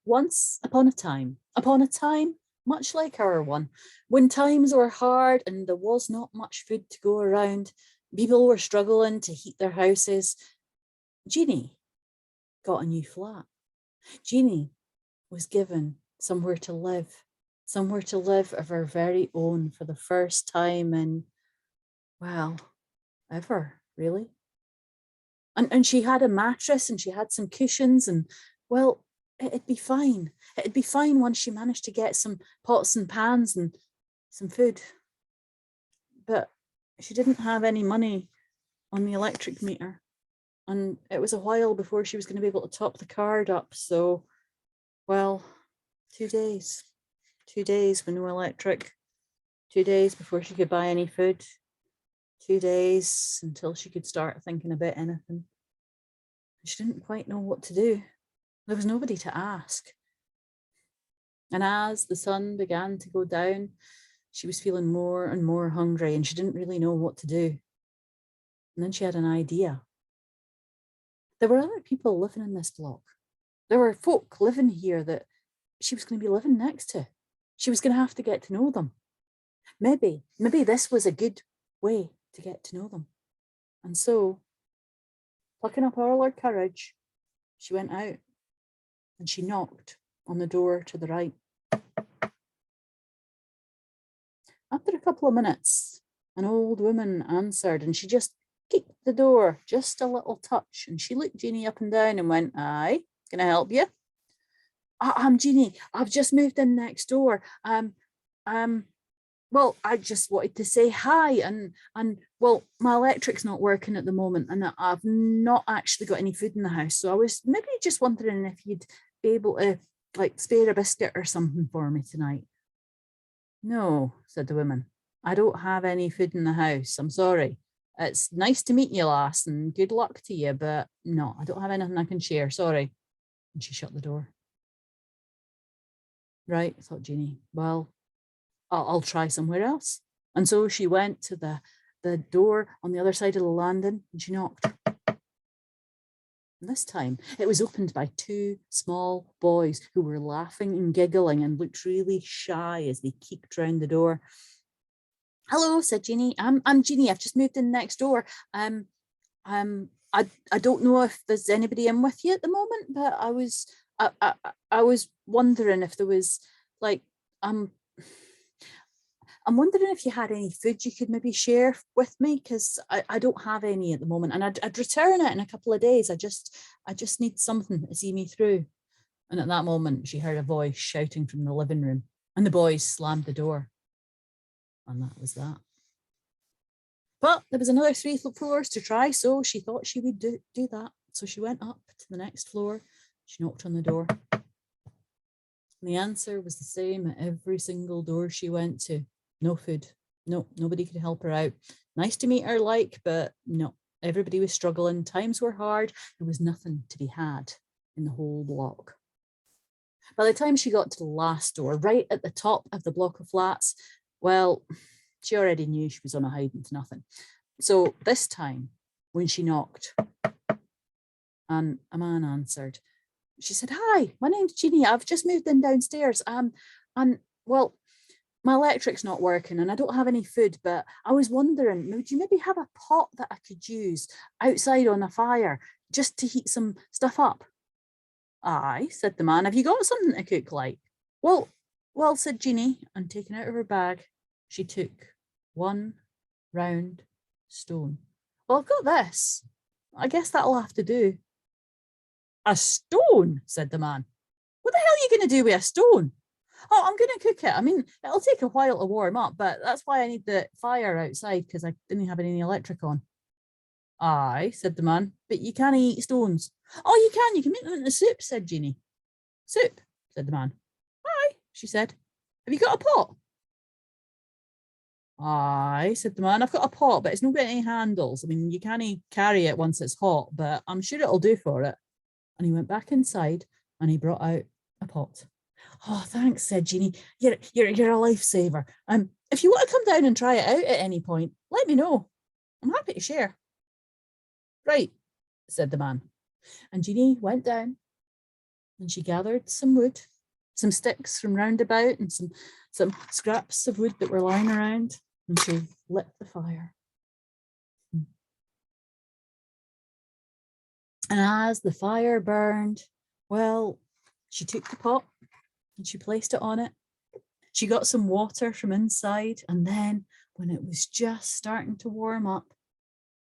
Once upon a time, much like our one, when times were hard and there was not much food to go around, people were struggling to heat their houses, Jeannie got a new flat. Jeannie was given somewhere to live of her very own for the first time in, well, ever, really. And she had a mattress and she had some cushions and, well, it'd be fine. It'd be fine once she managed to get some pots and pans and some food. But she didn't have any money on the electric meter. And it was a while before she was going to be able to top the card up. So, well, 2 days. 2 days with no electric. 2 days before she could buy any food. 2 days until she could start thinking about anything. She didn't quite know what to do. There was nobody to ask. And as the sun began to go down, she was feeling more and more hungry and she didn't really know what to do. And then she had an idea. There were other people living in this block. There were folk living here that she was going to be living next to. She was going to have to get to know them. Maybe this was a good way to get to know them. And so, plucking up all her courage, she went out and she knocked on the door to the right. After a couple of minutes, an old woman answered and she just kicked the door just a little touch and she looked Jeannie up and down and went, "Aye, can I help you?" I'm Jeannie. I've just moved in next door. Well, I just wanted to say hi and well, my electric's not working at the moment and I've not actually got any food in the house. So I was maybe just wondering if you'd be able to like spare a biscuit or something for me tonight. "No," said the woman. "I don't have any food in the house. I'm sorry. It's nice to meet you, lass, and good luck to you, but no, I don't have anything I can share. Sorry." And she shut the door. Right, thought Jeannie. Well, I'll try somewhere else. And so she went to the door on the other side of the landing and she knocked. And this time it was opened by two small boys who were laughing and giggling and looked really shy as they peeked round the door. "Hello," said Jeannie. I'm Jeannie. I've just moved in next door. I don't know if there's anybody in with you at the moment, but I was wondering if there was like I'm wondering if you had any food you could maybe share with me, because I don't have any at the moment and I'd return it in a couple of days. I just need something to see me through. And at that moment, she heard a voice shouting from the living room and the boys slammed the door. And that was that. But there was another 3 floors to try, so she thought she would do that. So she went up to the next floor. She knocked on the door. And the answer was the same at every single door she went to. No food. No, nobody could help her out. Nice to meet her, like, but no, everybody was struggling. Times were hard. There was nothing to be had in the whole block. By the time she got to the last door, right at the top of the block of flats, well, she already knew she was on a hiding to nothing. So this time, when she knocked, and a man answered, she said, "Hi, my name's Jeannie. I've just moved in downstairs. And well, my electric's not working and I don't have any food, but I was wondering, would you maybe have a pot that I could use outside on a fire just to heat some stuff up?" "Aye," said the man. "Have you got something to cook like?" Well, said Jeannie, and taking out of her bag, she took one round stone. "Well, I've got this. I guess that'll have to do." "A stone?" said the man. "What the hell are you going to do with a stone?" "Oh, I'm going to cook it. I mean, it'll take a while to warm up, but that's why I need the fire outside because I didn't have any electric on." "Aye," said the man, "but you can't eat stones." "Oh, you can. You can make them into soup," said Jeannie. "Soup?" said the man. "Aye," she said. "Have you got a pot?" "Aye," said the man. "I've got a pot, but it's not got any handles. I mean, you can't carry it once it's hot, but I'm sure it'll do for it." And he went back inside and he brought out a pot. "Oh, thanks," said Jeannie. You're a lifesaver. If you want to come down and try it out at any point, let me know. I'm happy to share." "Right," said the man. And Jeannie went down And she gathered some wood, some sticks from round about, and some scraps of wood that were lying around, and she lit the fire. And as the fire burned, well, she took the pot and she placed it on it. She got some water from inside, and then when it was just starting to warm up,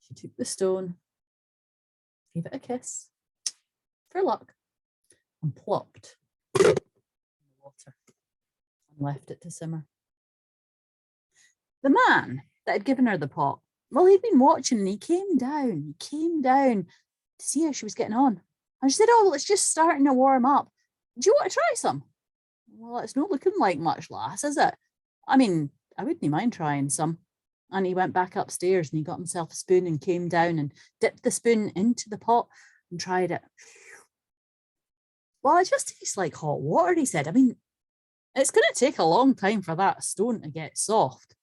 she took the stone, gave it a kiss for luck, and plopped in the water and left it to simmer. The man that had given her the pot, well, he'd been watching and he came down to see how she was getting on. And she said, oh, well, it's just starting to warm up. Do you want to try some? Well, it's not looking like much, lass, is it? I mean, I wouldn't mind trying some. And he went back upstairs and he got himself a spoon and came down and dipped the spoon into the pot and tried it. Well, it just tastes like hot water, he said. I mean, it's going to take a long time for that stone to get soft.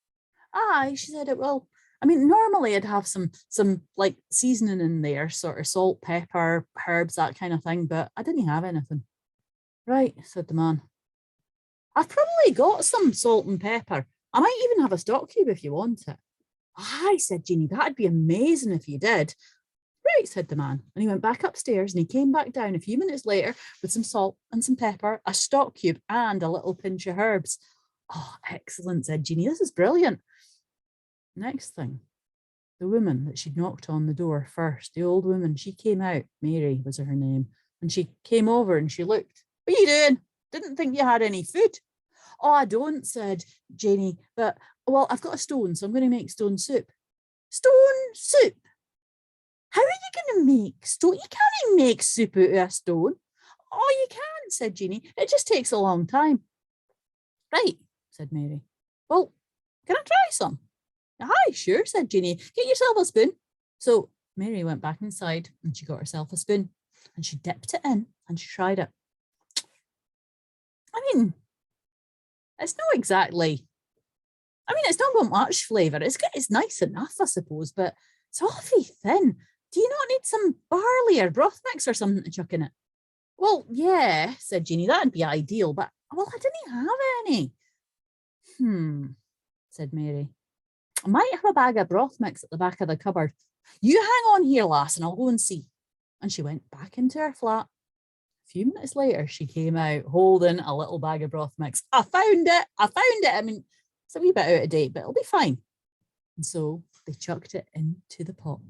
Aye, she said it will. I mean, normally I'd have some like seasoning in there, sort of salt, pepper, herbs, that kind of thing, but I didn't have anything. Right, said the man. I've probably got some salt and pepper. I might even have a stock cube if you want it. Aye, said Jeanie, that'd be amazing if you did. Right, said the man. And he went back upstairs and he came back down a few minutes later with some salt and some pepper, a stock cube, and a little pinch of herbs. Oh, excellent, said Jeanie. This is brilliant. Next thing, the woman that she'd knocked on the door first, the old woman, she came out. Mary was her name. And she came over and she looked. What are you doing? Didn't think you had any food. Oh, I don't, said Janie, but, well, I've got a stone, so I'm going to make stone soup. Stone soup? How are you going to make stone? You can't make soup out of a stone. Oh, you can, said Jeanie. It just takes a long time. Right, said Mary. Well, can I try some? Aye, sure, said Jeanie. Get yourself a spoon. So Mary went back inside and she got herself a spoon and she dipped it in and she tried it. I mean, it's not exactly, it's not got much flavour. It's nice enough, I suppose, but it's awfully thin. Do you not need some barley or broth mix or something to chuck in it? Well, yeah, said Jeanie, that'd be ideal, but, well, I didn't have any. Said Mary. I might have a bag of broth mix at the back of the cupboard. You hang on here, lass, and I'll go and see. And she went back into her flat. A few minutes later, she came out holding a little bag of broth mix. I found it. I mean, it's a wee bit out of date, but it'll be fine. And so they chucked it into the pot.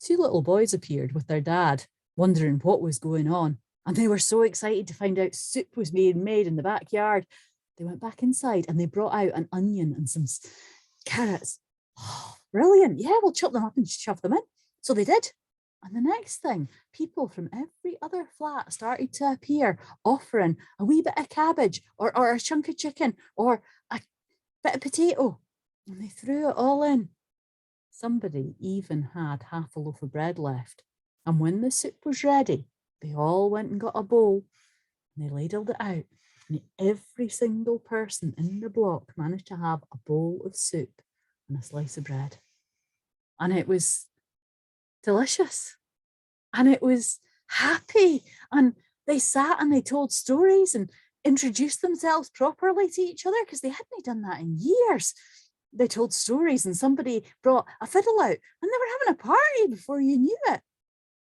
Two little boys appeared with their dad, wondering what was going on. And they were so excited to find out soup was being made in the backyard. They went back inside and they brought out an onion and some carrots. Oh, brilliant. Yeah, we'll chop them up and shove them in. So they did. And the next thing, people from every other flat started to appear, offering a wee bit of cabbage or a chunk of chicken or a bit of potato. And they threw it all in. Somebody even had half a loaf of bread left. And when the soup was ready, they all went and got a bowl and they ladled it out. And every single person in the block managed to have a bowl of soup and a slice of bread. And it was delicious. And it was happy. And they sat and they told stories and introduced themselves properly to each other because they hadn't done that in years. They told stories and somebody brought a fiddle out and they were having a party before you knew it.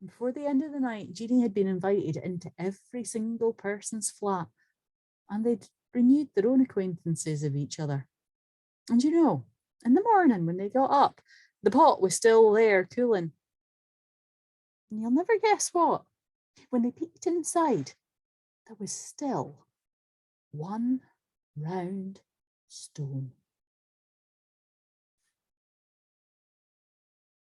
And before the end of the night, Jeanie had been invited into every single person's flat and they'd renewed their own acquaintances of each other. And you know, in the morning when they got up, the pot was still there cooling. And you'll never guess what. When they peeked inside, there was still one round stone.